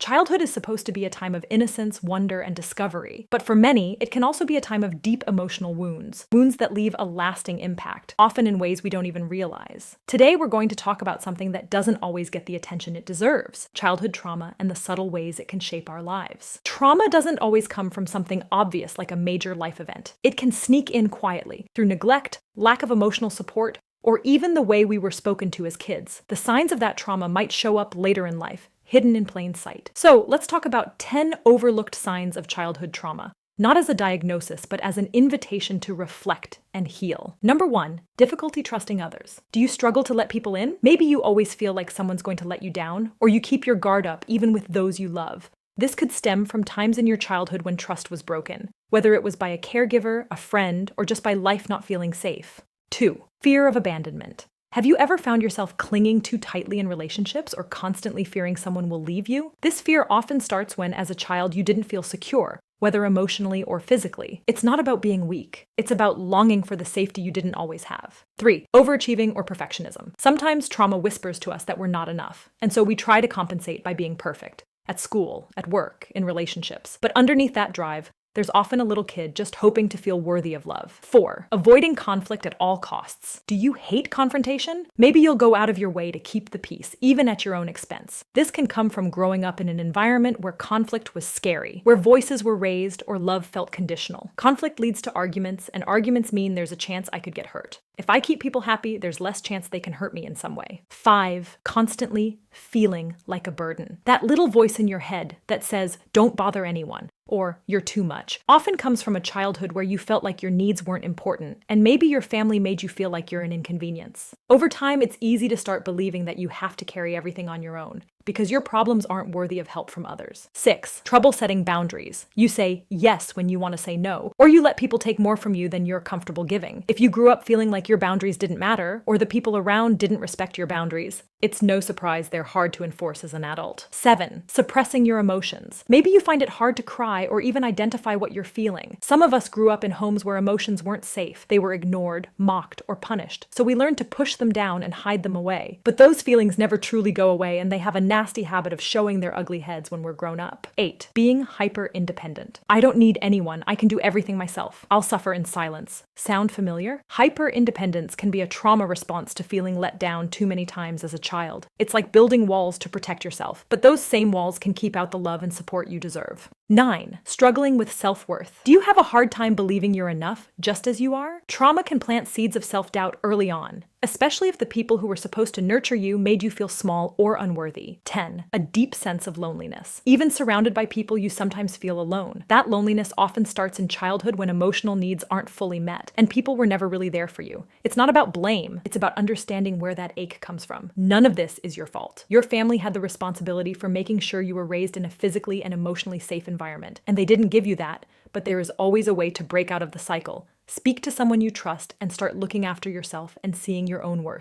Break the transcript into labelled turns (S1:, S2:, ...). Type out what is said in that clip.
S1: Childhood is supposed to be a time of innocence, wonder, and discovery, but for many, it can also be a time of deep emotional wounds that leave a lasting impact, often in ways we don't even realize. Today, we're going to talk about something that doesn't always get the attention it deserves: childhood trauma and the subtle ways it can shape our lives. Trauma doesn't always come from something obvious like a major life event. It can sneak in quietly through neglect, lack of emotional support, or even the way we were spoken to as kids. The signs of that trauma might show up later in life, hidden in plain sight. So let's talk about 10 overlooked signs of childhood trauma, not as a diagnosis, but as an invitation to reflect and heal. Number 1, difficulty trusting others. Do you struggle to let people in? Maybe you always feel like someone's going to let you down, or you keep your guard up even with those you love. This could stem from times in your childhood when trust was broken, whether it was by a caregiver, a friend, or just by life not feeling safe. 2, fear of abandonment. Have you ever found yourself clinging too tightly in relationships or constantly fearing someone will leave you? This fear often starts when, as a child, you didn't feel secure, whether emotionally or physically. It's not about being weak. It's about longing for the safety you didn't always have. 3, overachieving or perfectionism. Sometimes trauma whispers to us that we're not enough, and so we try to compensate by being perfect. At school, at work, in relationships. But underneath that drive, there's often a little kid just hoping to feel worthy of love. 4, avoiding conflict at all costs. Do you hate confrontation? Maybe you'll go out of your way to keep the peace, even at your own expense. This can come from growing up in an environment where conflict was scary, where voices were raised or love felt conditional. Conflict leads to arguments, and arguments mean there's a chance I could get hurt. If I keep people happy, there's less chance they can hurt me in some way. 5, constantly feeling like a burden. That little voice in your head that says, don't bother anyone, or you're too much, often comes from a childhood where you felt like your needs weren't important, and maybe your family made you feel like you're an inconvenience. Over time, it's easy to start believing that you have to carry everything on your own, because your problems aren't worthy of help from others. 6, trouble setting boundaries. You say yes when you want to say no, or you let people take more from you than you're comfortable giving. If you grew up feeling like your boundaries didn't matter, or the people around didn't respect your boundaries, it's no surprise they're hard to enforce as an adult. 7, suppressing your emotions. Maybe you find it hard to cry or even identify what you're feeling. Some of us grew up in homes where emotions weren't safe. They were ignored, mocked, or punished. So we learned to push them down and hide them away. But those feelings never truly go away, and they have a nasty habit of showing their ugly heads when we're grown up. 8, being hyper-independent. I don't need anyone. I can do everything myself. I'll suffer in silence. Sound familiar? Hyper-independence can be a trauma response to feeling let down too many times as a child. It's like building walls to protect yourself, but those same walls can keep out the love and support you deserve. 9, struggling with self-worth. Do you have a hard time believing you're enough, just as you are? Trauma can plant seeds of self-doubt early on, especially if the people who were supposed to nurture you made you feel small or unworthy. 10, a deep sense of loneliness. Even surrounded by people, you sometimes feel alone. That loneliness often starts in childhood when emotional needs aren't fully met, and people were never really there for you. It's not about blame, it's about understanding where that ache comes from. None of this is your fault. Your family had the responsibility for making sure you were raised in a physically and emotionally safe environment, and they didn't give you that, but there is always a way to break out of the cycle. Speak to someone you trust and start looking after yourself and seeing your own worth.